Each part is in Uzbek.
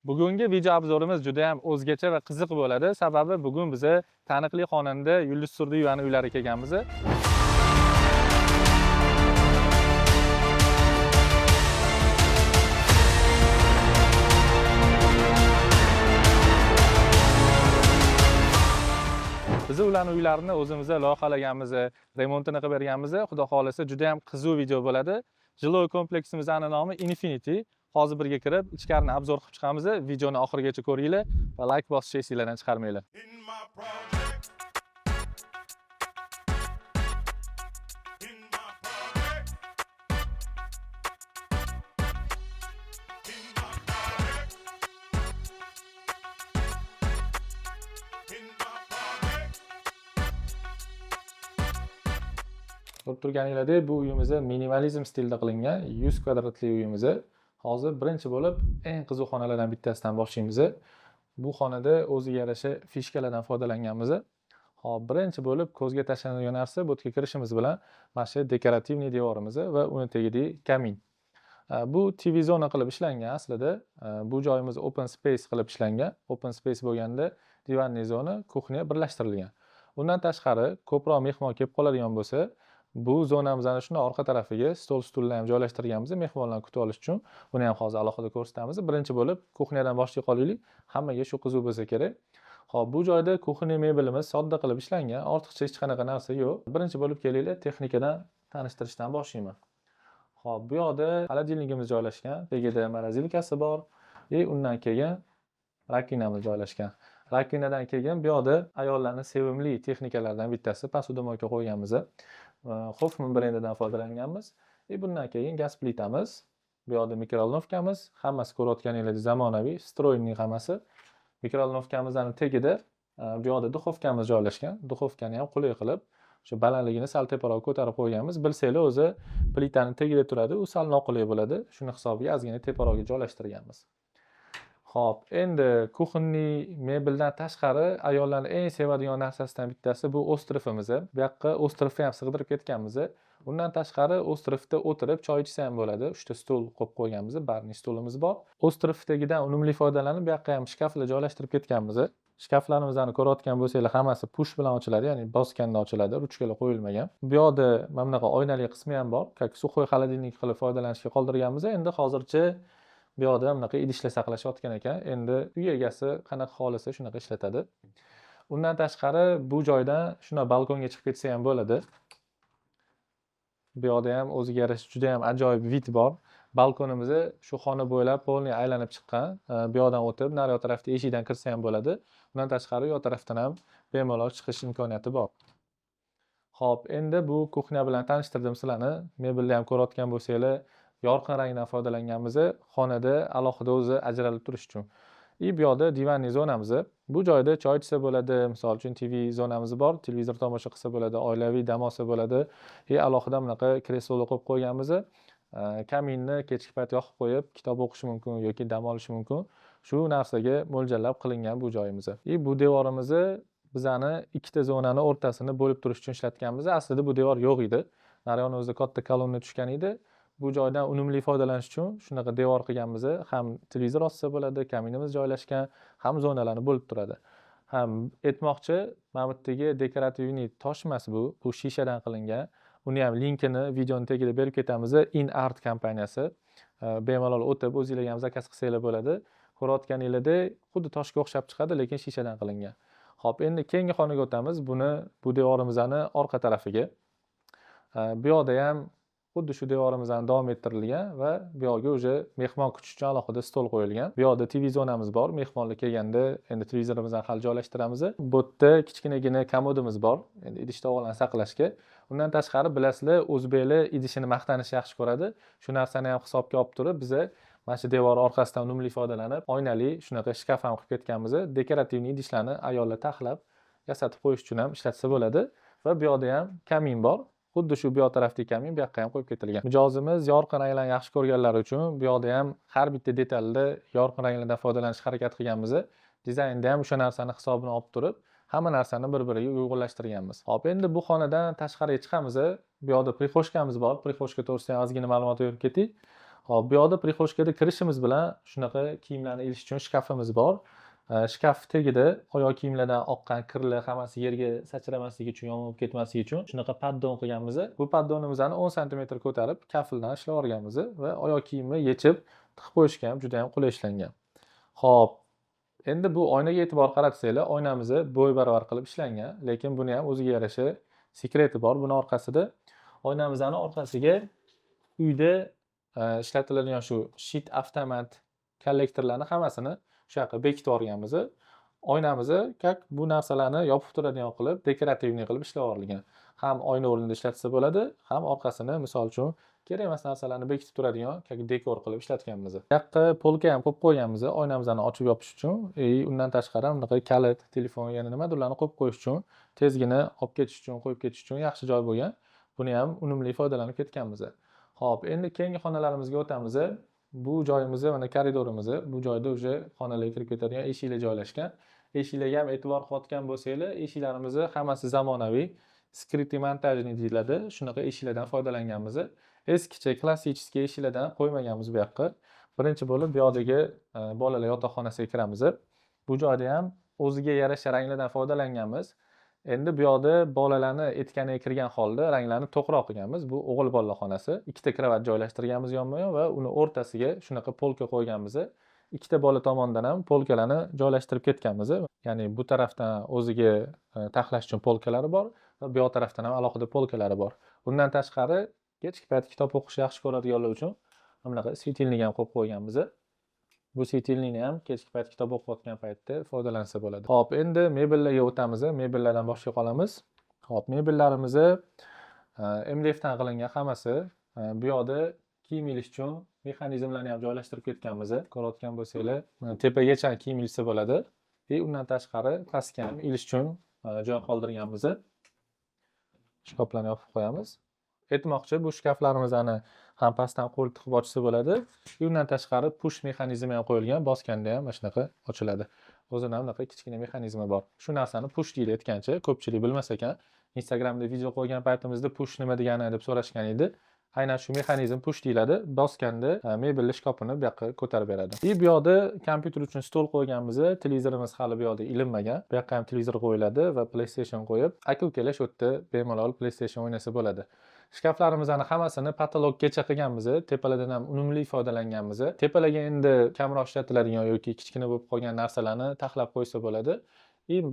Bugungi video obzorimiz juda ham o'zgacha va qiziq bo'ladi. Sababi bugun biz taniqli xonanda Yulduz Turdiyevani uylariga kelganmiz. Biz ularning uylarini o'zimiz loyihalaganmiz, remontini qilib berganmiz. Xudo xolasa juda ham qiziq video bo'ladi. Жилой kompleksimizning nomi Infinity. Hozir birga kirib, ichkarini obzor qilib chiqamiz. Videoni oxirigacha ko'ringlar va like bosishni esinglardan chiqarmanglar. Ko'rib turganinglardek, bu uyimiz minimalizm stilda qilingan 100 kvadratli uyimiz. Hozir birinchi bo'lib eng qiziq xonalardan bittasidan boshlaymiz. Bu xonada o'ziga yarasha fishkalardan foydalanganmiz. Hop, birinchi bo'lib ko'zga tashlanadigan narsa bu yerga kirishimiz bilan mana shu dekorativniy devorimiz va uni tagidagi kamin. Bu TV zona qilib ishlangan aslida. Bu joyimiz open space qilib ishlangan. Open space bo'lganda divanli zona, kuxnya birlashtirilgan. Undan tashqari ko'proq mehmon kelib qoladigan bo'lsa, bu zonamizning shuna orqa tarafiga stol-stullar ham joylashtirganmiz mehmonlarni kutib olish uchun. Buni ham hozir alohida ko'rsatamiz. Birinchi bo'lib kuxnyadan boshlay qolaylik. Hammaga shu qiziq bo'lsa kerak. Hop, bu joyda kuxnya mebelimiz sodda qilib ishlangan. Ortiqcha hech qanaqa narsa yo'q. Birinchi bo'lib kelinglar, texnikadan tanishtirishdan boshlayman. Hop, bu yoqda xolodilnikimiz joylashgan. Tagida morozilkasi bor. Undan keyin rakinamiz joylashgan. Rakinadan keyin bu yoqda ayollarning sevimli texnikalardan bittasi posudomoyka qo'yganmiz. Hoffman brendidan foydalanganmiz. Bundan keyin gaz plitamiz, bu yoqda mikrovolnovkamiz, hammasi ko'rayotganingizdek zamonaviy, stroyning hammasi. Mikrovolnovkamizning tagida bu yoqda duxovkamiz joylashgan. Duxovkani ham qulay qilib, shu balandligini sal teparoq ko'tarib qo'yganmiz. Bilsanglar, o'zi plitaning tagida turadi, u sal noqulay bo'ladi. Shuni hisobiga ozgina teparoqga joylashtirganmiz. Hop, endi kuxonniy mebeldan tashqari ayollarning eng sevadigan narsasidan bittasi bu ostrofimiz. Bu yoqqa ostrofni ham sig'dirib ketganmiz. Undan tashqari ostrofda o'tirib choy ichsa ham bo'ladi. 3 ta stol qo'yib qo'yganmiz, barning stolimiz bor. Ostrofdagidan unumli foydalanib, bu yoqqa ham shkaflar joylashtirib ketganmiz. Shkaflarimizni ko'rayotgan bo'lsanglar, hammasi push bilan ochiladi, ya'ni bosganda ochiladi, ruchkalar qo'yilmagan. Bu yoqda mana bunaqa oynali qismi ham bor. Sukhoy xolodilnik qilib foydalanishga qoldirganmiz. Endi hozircha bu yoqda bunaqa idishlar saqlashayotgan ekan. Endi uy egasi qanaqa xohlasa shunaqa ishlatadi. Undan tashqari bu joydan shuna balkonga chiqib ketsa ham bo'ladi. Bu yoqda ham o'ziga yarasha juda ham ajoyib vid bor. Balkonimiz shu xona bo'ylab polni aylanib chiqqan. Bu yoqdan o'tib, nariyoq tarafda eshikdan kirsa ham bo'ladi. Undan tashqari yoq tarafdan ham bemalol chiqish imkoniyati bor. Hop, endi bu kuxnya bilan tanishtirdim sizlarni. Mebelni ham ko'rayotgan bo'lsanglar, yorqin rangdan foydalanganmiz. Xonada alohida o'zi ajralib turish uchun. Bu yoqda divanli zonamiz. Bu joyda choy ichsa bo'ladi, misol uchun TV zonamiz bor, televizor tomosha qilsa bo'ladi, oilaviy dam olsa bo'ladi. Alohida bunaqa kreslolar qo'yib qo'yganmiz. Kaminni kechki payt yoqib qo'yib, kitob o'qish mumkin yoki dam olish mumkin. Shu narsaga mo'ljallab qilingan bu joyimiz. Bu devorimizni bizani ikkita zonani o'rtasini bo'lib turish uchun ishlatganmiz. Aslida bu devor yo'q edi. Naryoqning o'zida katta kolonna tushgan edi. Bu joydan unumli foydalanish uchun shunaqa devor qilganmiz. Ham televizor ochsa bo'ladi, kaminimiz joylashgan, ham zonalarni bo'lib turadi. Ham aytmoqchi, mana bu yerdagi dekorativniy tosh emas bu, bu shishadan qilingan. Uni ham linkini videoning tagida berib ketamiz. In Art kompaniyasi. Bemalol o'tib o'zingizlarga ham zakaz qilsanglar bo'ladi. Ko'rayotganingizdek, xuddi toshga o'xshab chiqadi, lekin shishadan qilingan. Hop, endi keyingi xonaga o'tamiz. Bu devorimizning orqa tarafiga. Bu yoqda ham xuddi shu devorimizdan davom ettirilgan va bu yoqga o'sha mehmon kutish uchun alohida stol qo'yilgan. Bu yoqda TV zonamiz bor. Mehmonlar kelganda endi televizorimizni hali joylashtiramiz. Bu yerda kichkinagina komodimiz bor. Endi idish tovoqlarni saqlashga. Undan tashqari bilasizlar, o'zbeklar idishini maqtanishni yaxshi ko'radi. Shu narsani ham hisobga olib turib, biz mana shu devor orqasidan unumli foydalanib, oynali shunaqa shkaf ham qilib ketganmiz. Dekorativniy idishlarni ayollar taxlab yasatib qo'yish uchun ham ishlatsa bo'ladi. Va bu yoqda ham kamin bor. Xuddi shu bu yoq tarafdagi kamin bu yoqqa ham qo'yib ketilgan. Mijozimiz yorqin ranglarni yaxshi ko'rganlar uchun bu yoqda ham har bitta detalda yorqin ranglardan foydalanishga harakat qilganmiz. Dizaynda ham o'sha narsani hisobini olib turib, hamma narsani bir-biriga uyg'unlashtirganmiz. Hop, endi bu xonadan tashqariga chiqamiz. Bu yoqda prixoshkamiz bor. Prixoshka to'g'risida ozgina ma'lumot berib ketdik. Hop, bu yoqda prixoshkaga kirishimiz bilan shunaqa kiyimlarni ilish uchun shkafimiz bor. Shkaf tagida oyoq kiyimlardan oqqan kirlar hammasi yerga sachramasligi uchun, yonib ketmasligi uchun shunaqa paddon qilganmiz. Bu paddonimizni 10 santimetr ko'tarib, kafildan ishlab olganmiz va oyoq kiyimni yechib, tiqib qo'yishga ham juda ham qulay ishlangan. Hop, endi bu oynaga e'tibor qaratsanglar, oynamiz bo'y baravar qilib ishlangan, lekin buni ham o'ziga yarasha sekreti bor. Buni orqasida oynamizning orqasiga uyda ishlatiladigan shu shit avtomat kollektorlarni hammasini shu yoqqa bekitib olganmiz. Oynamizni как bu narsalarni yopib turadigan qilib, dekorativniy qilib ishlab olgan. Ham oyna o'rnida ishlatsa bo'ladi, ham orqasini misol uchun kerak emas narsalarni bekitib turadigan как dekor qilib ishlatganmiz. Bu yoqqa polka ham qo'yib qo'yganmiz, oynamizni ochib yopish uchun. Undan tashqari bunaqa kalit, telefon, yana nimadirlarni qo'yib qo'yish uchun, tezgina olib ketish uchun, qo'yib ketish uchun yaxshi joy bo'lgan. Buni ham unumli foydalanib ketganmiz. Hop, endi keyingi xonalarimizga o'tamiz. Bu joyimiz mana koridorimiz. Bu joyda o'sha xonalarga kirib ketadigan eshiklar joylashgan. Eshiklarga ham e'tibor qilgan bo'lsanglar, eshiklarimiz hammasi zamonaviy, skrytniy montajniy deyiladi. Shunaqa eshiklardan foydalanganmiz. Eskicha klassik eshiklardan qo'ymaganmiz bu yoqqa. Birinchi bo'lib bu yoqdagi bolalar yotoqxonasiga kiramiz. Bu joyda ham o'ziga yarasha ranglardan foydalanganmiz. Endi bu yoqda bolalarni etkaniga kirgan holda ranglarni to'qroq qilganmiz. Bu o'g'il bolalar xonasi. Ikkita kravat joylashtirganmiz yonma-yon va uni o'rtasiga shunaqa polka qo'yganmiz. Ikkita bola tomonidan ham polkalarni joylashtirib ketganmiz. Ya'ni bu tarafdan o'ziga taxlash uchun polkalari bor va bu yoq tarafdan ham alohida polkalari bor. Bundan tashqari, kechki payt kitob o'qishni yaxshi ko'radiganlar uchun bunaqa svetilnik ham qo'yib qo'yganmiz. Bu svetilnikni ham kechki payt kitob o'qiyotgan paytda foydalansa bo'ladi. Hop, endi mebellarga o'tamiz. Mebellardan boshqa qolamiz. Hop, mebellarimiz MDFdan qilingan hammasi. Bu yoqda kiyim ilish uchun mexanizmlarni ham joylashtirib ketganmiz. Ko'rayotgan bo'lsanglar, tepagacha kiyim ilsa bo'ladi. Undan tashqari pastga ham ilish uchun joy qoldirganmiz. Shkaflarni yopib qo'yamiz. Aytmoqchi, bu shkaflarimizni ham pastdan qo'l tiqib ochsa bo'ladi. Undan tashqari push mexanizmi ham qo'yilgan, bosganda ham mana shunaqa ochiladi. O'zidan bunaqa kichkina mexanizmi bor. Shu narsani push deydi aytgancha, ko'pchilik bilmas ekan. Instagramda video qo'ygan paytimizda push nima degani deb so'rashgan edi. Aynan shu mexanizm push deyiladi. Bosganda mebelli shkafini bu yoqqa ko'tarib beradi. Bu yoqda kompyuter uchun stol qo'yganmiz. Televizorimiz hali bu yoqda ilinmagan. Bu yoqqa ham televizor qo'yiladi va PlayStation qo'yib, aka-ukalar shu yerda bemalol PlayStation o'ynasa bo'ladi. Shkaflarimizni hammasini patologgacha qilganmiz. Tepalardan ham unumli foydalanganmiz. Tepalarga endi kamroq ishlatiladigan yoki kichkina bo'lib qolgan narsalarni taxlab qo'ysa bo'ladi.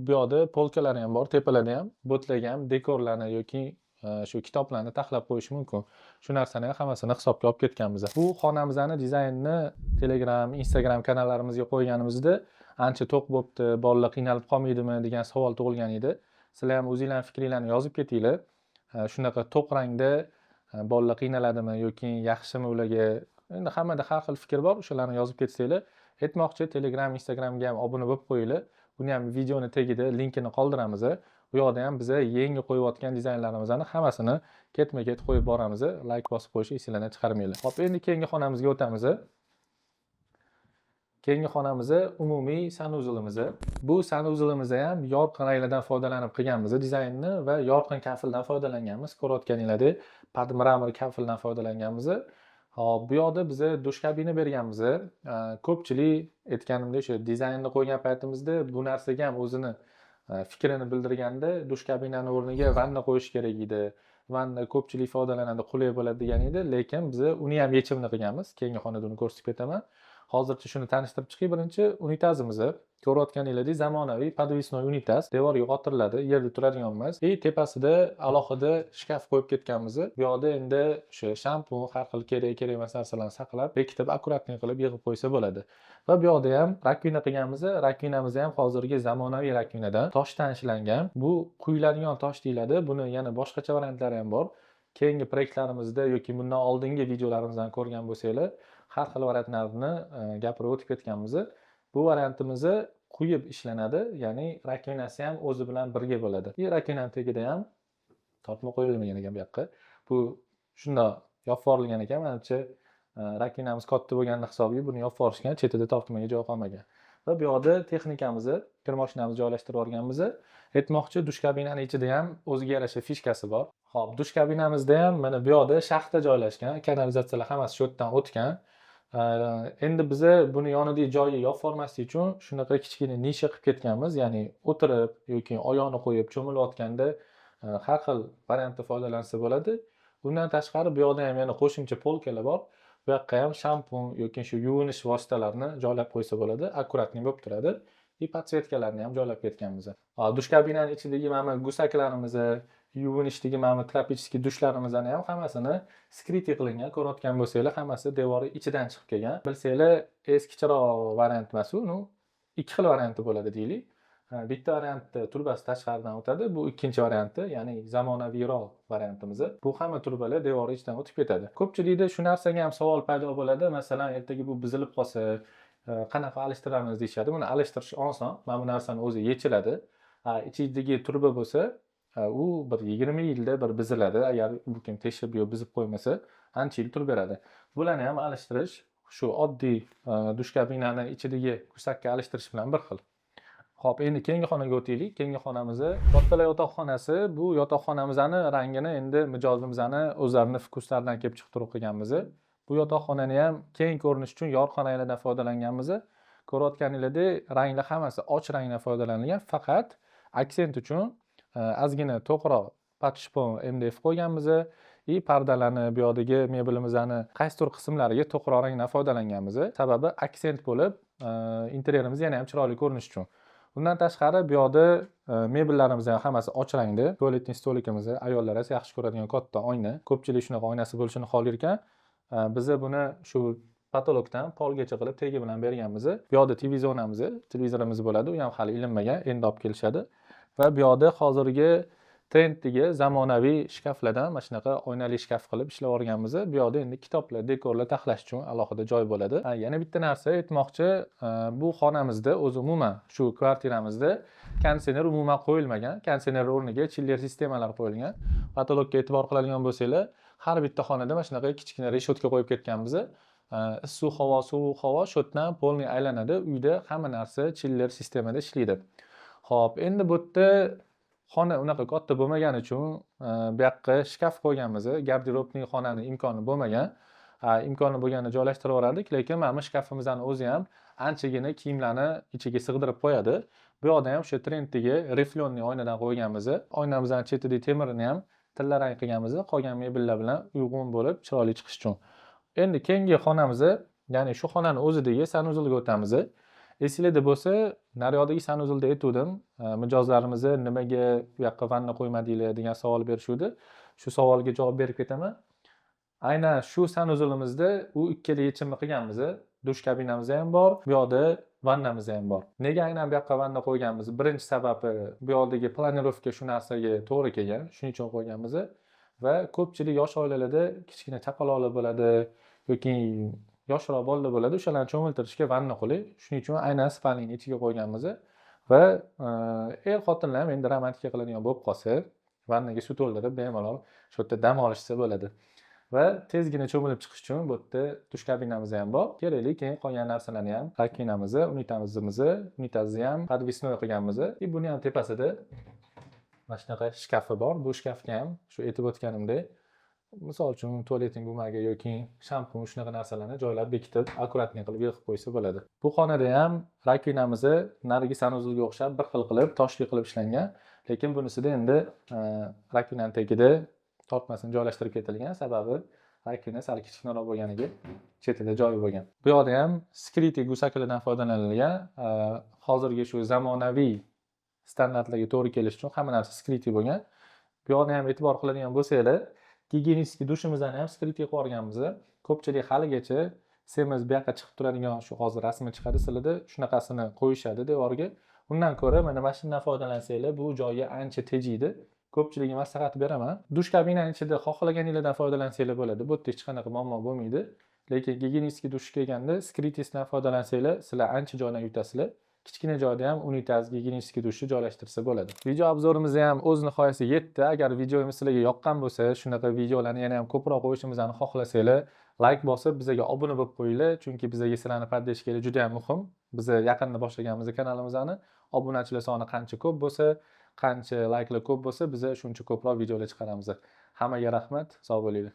Bu yoqda polkalar ham bor, tepalarda ham bo'tlarga ham dekorlarni yoki shu kitoblarni taxlab qo'yish mumkin. Shu narsani hammasini hisobga olib ketganmiz. Bu xonamizning dizaynini Telegram, Instagram kanallarimizga qo'yganimizda ancha to'q bo'libdi, bolalar qiynalib qolmaydimi degan savol tug'ilgan edi. Sizlar ham o'zingizlarning fikringizni yozib ketinglar. Shunaqa to'q rangda bolalar qiynaladimi yoki yaxshimi ularga? Endi hammada har xil fikr bor, o'shalarni yozib ketsanglar. Aytmoqchi, Telegram, Instagramga ham obuna bo'lib qo'yinglar. Buni ham videoni tagida linkini qoldiramiz. Bu yoqda ham biz yangi qo'yayotgan dizaynlarimizni hammasini ketma-ket qo'yib boramiz. Like bosib qo'yishni esingizdan chiqarmanglar. Hop, endi keyingi xonamizga o'tamiz. Keyingi xonamiz umumiy sanuzilimiz. Bu sanuzilimiz ham yorqin ranglardan foydalanib qilganmiz dizaynni va yorqin kafildan foydalanganmiz. Ko'rayotganinglardek, mramor kafildan foydalanganmiz. Hop, bu yoqda biz dush kabina berganmiz. Ko'pchilik aytganimdek, o'sha dizaynni qo'ygan paytimizda bu narsaga ham o'zini fikrini bildirganda dush kabinani o'rniga vanna qo'yish kerak edi. Vanna ko'pchilik foydalanadi, qulay bo'ladi degan edi, lekin biz uni ham yechimini qilganmiz. Keyingi xonada uni ko'rsatib ketaman. Hozircha shuni tanishtirib chiqay. Birinchi unitazimiz. Ko'rayotganinglardek zamonaviy podvisnoy unitaz. Devorga o'tiriladi, yerda turadigan emas. Tepasida alohida shkaf qo'yib ketganmiz. Bu yoqda endi o'sha shampun, har xil kerak emas narsalarni saqlab, bekitib, akkuratlik qilib yig'ib qo'ysa bo'ladi. Va bu yoqda ham rakvina qilganmiz. Rakvinamiz ham hozirgi zamonaviy rakvinadan toshdan ishlangan. Bu quyiladigan tosh deyiladi. Buni yana boshqacha variantlari ham bor. Keyingi proyektlarimizda yoki bundan oldingi videolarimizdan ko'rgan bo'lsanglar, har xil variantlarni gapirib o'tib ketganmiz. Bu variantimiz quyib ishlanadi, ya'ni rakvinasi ham o'zi bilan birga bo'ladi. Rakvinaning tagida ham tortma qo'yilmagan ekan bu yoqqa. Bu shundoq yopib yuborilgan ekan, menimcha rakvinamiz katta bo'lganini hisobiga buni yopib yuborishgan, chetida tortmaga joy qolmagan. Va bu yoqda texnikamizni, kir mashinamizni joylashtirib olganmiz. Aytmoqchi, dush kabinaning ichida ham o'ziga yarasha fishkasi bor. Hop, dush kabinamizda ham mana bu yoqda shaxta joylashgan, kanalizatsiyalar hammasi shu yerdan o'tgan. Endi biza buni yonidagi joyi yopiqolmaslik uchun shunaqa kichkina nisha qilib ketganmiz. Ya'ni o'tirib yoki oyoqni qo'yib cho'milayotganda har xil variantda foydalansa bo'ladi. Bundan tashqari bu yoqda ham yana qo'shimcha polkalar bor. Bu yoqqa ham shampun yoki shu yuvinish vositalarini joylab qo'ysa bo'ladi. Akkuratniy bo'lib turadi. И podsvetkalarni ham joylab ketganmiz. Dush kabinaning ichidagi mana gusaklarimiz, yuvinishdagi mana tropicheskiy dushlarimizni ham hammasini skriti qilingan. Ko'rayotgan bo'lsanglar, hammasi devori ichidan chiqib kelgan. Bilsanglar, eskicharoq variant emas u, ikki xil varianti bo'ladi deylik. Bitta variantda turbasi tashqaridan o'tadi, bu ikkinchi varianti, ya'ni zamonaviyroq variantimiz. Bu hamma turbalar devori ichidan o'tib ketadi. Ko'pchilikda shu narsaga ham savol paydo bo'ladi. Masalan, ertaga bu buzilib qolsa, qanaqa alishtiramiz deyishadi. Buni alishtirish oson. Mana bu narsani o'zi yechiladi. Ichidagi turba bo'lsa, u bir 20 yilda bir buziladi. Agar bu kim teshib yo buzib qo'ymasa, ancha yil turib beradi. Bularni ham alishtirish shu oddiy dush kabinani ichidagi gusakka alishtirish bilan bir xil. Xo'p, endi keyingi xonaga o'taylik. Keyingi xonamiz kattalar yotoqxonasi. Bu yotoqxonamizni rangini endi mijozimizni o'zlarining fukuslaridan kelib chiqtirib qilganmiz. Bu yotoqxonani ham keng ko'rinish uchun yorqin ranglardan foydalanganmiz. Ko'rayotganinglardek, ranglar hammasi och rangdan foydalanilgan, faqat aksent uchun ozgina to'qroq patishpon MDF qo'yganmiz. Pardalarni, bu yoqdagi mebelimizni qaysidir qismlariga to'qroq rangdan foydalanganmiz. Sababi aksent bo'lib, interyerimiz yana ham chiroyli ko'rinish uchun. Bundan tashqari bu yoqda mebellarimiz ham hammasi och rangda. Tualetning stolikimiz ayollar esa yaxshi ko'radigan katta oyna. Ko'pchilik shunaqa oynasi bo'lishini xohlar ekan. Biz buni shu patologdan polgacha qilib tegi bilan berganmiz. Bu yoqda televizorimiz bo'ladi. U ham hali ilinmagan, endi olib kelishadi. Va bu yoqda hozirgi trenddagi zamonaviy shkaflardan mana shunaqa oynali shkaf qilib ishlab o'rganmiz. Bu yoqda endi kitoblar, dekorlar taxlash uchun alohida joy bo'ladi. Yana bitta narsa aytmoqchi, bu xonamizda o'zi umuman shu kvartiramizda konditsioner umuman qo'yilmagan. Konditsioner o'rniga chiller sistemalar qo'yilgan. Patologga e'tibor qiladigan bo'lsanglar, har bitta xonada mana shunaqa kichkina reshotka qo'yib ketganmiz. Issiq havo, sovuq havo shu yerdan polniy aylanadi. Uyda hamma narsa chiller sistemada ishlaydi. Xo'p, endi bu yerda xona unaqa katta bo'lmagani uchun bu yoqqa shkaf qo'yganmiz. Garderobning xonani imkoni bo'lmagan. Imkoni bo'lganda joylashtirib yuborardik, lekin mana bu shkafimizning o'zi ham anchagina kiyimlarni ichiga sig'dirib qo'yadi. Bu yoqda ham o'sha trenddagi reflyonli oynadan qo'yganmiz. Oynamizning chetidagi temirni ham tilla rang qilganmiz, qolgan mebellar bilan uyg'un bo'lib chiroyli chiqish uchun. Endi keyingi xonamiz, ya'ni shu xonaning o'zidagi sanuzulga o'tamiz. Esingizda bo'lsa, naryoqdagi sanuzulda aytdim, mijozlarimiz nimaga bu yoqqa vanna qo'ymadinglar degan savol berishdi. Shu savolga javob berib ketaman. Aynan shu sanuzulimizda u ikkala yechimni qilganmiz. Dush kabinamiz ham bor, bu yoqda vannamiz ham bor. Nega aynan bu yoqqa vanna qo'yganmiz? Birinchi sababi bu yoqdagi planirovka shu narsaga to'g'ri kelgan, shuning uchun qo'yganmiz. Va ko'pchilik yosh oilalarda kichkina chaqaloqlar bo'ladi yoki yoshroq bolalar bo'ladi, o'shalarni cho'miltirishga vanna qulay. Shuning uchun aynan spalning ichiga qo'yganmiz. Va xotinlar ham endi romantika qiladigan bo'lib qolsa, vannaga suv to'ldirib bemalol shu yerda dam olishsa bo'ladi. Va tezgina cho'milib chiqish uchun bu yerda dush kabinamiz ham bor. Kerakli keyin qolgan narsalarni ham rakinamiz, unitazni ham podvisnoy qilganmiz. Buni ham tepasida mana shunaqa shkafi bor. Bu shkafga ham shu aytib o'tganimdek, misol uchun tualetning gumagi yoki shampun shunaqa narsalarni joylab bekitib, akkuratniy qilib yig'ib qo'ysa bo'ladi. Bu xonada ham rakinamiz narigi sanuzulga o'xshab bir xil qilib, toshli qilib ishlangan, lekin bunisida endi rakinaning tagida tortmasini joylashtirib ketilgan, sababi rakina sal kichikroq bo'lganiga chetida joyi bo'lgan. Bu yoqda ham skriti gusaklardan foydalanilgan. Hozirgi shu zamonaviy standartlarga to'g'ri kelish uchun hamma narsa skriti bo'lgan. Bu yoqda ham e'tibor qiladigan bo'lsanglar, gigiyenistik dushimizni ham skriti qilib yuborganmiz. Ko'pchilik haligacha semiz bu yoqqa chiqib turadigan shu hozir rasmi chiqadi sizlarda, shunaqasini qo'yishadi devorga. Undan ko'ra mana shundan foydalansanglar, bu joyga ancha tejiydi. Ko'pchilikga maslahat beraman. Dush kabinaning ichida xohlaganinglardan foydalansanglar bo'ladi. Bu yerda hech qanaqa muammo bo'lmaydi. Lekin gigiyenistik dush kelganda skritisdan foydalansanglar, sizlar ancha joydan yutasizlar. Kichkina joyda ham unitaz gigiyenistik dushni joylashtirsa bo'ladi. Video obzorimiz ham o'z nihoyasiga yetdi. Agar videomiz sizlarga yoqqan bo'lsa, shunaqa videolarni yana ham ko'proq qo'yishimizni xohlasanglar, like bosib, bizga obuna bo'lib qo'yinglar, chunki bizga sizlarni podдержкалар juda ham muhim. Biz yaqinda boshlaganmiz kanalimizni. Obunachilar soni qancha ko'p bo'lsa, qancha likelar ko'p bo'lsa, biz shuncha ko'proq videolar chiqaramiz. Hammaga rahmat, sog' bo'linglar.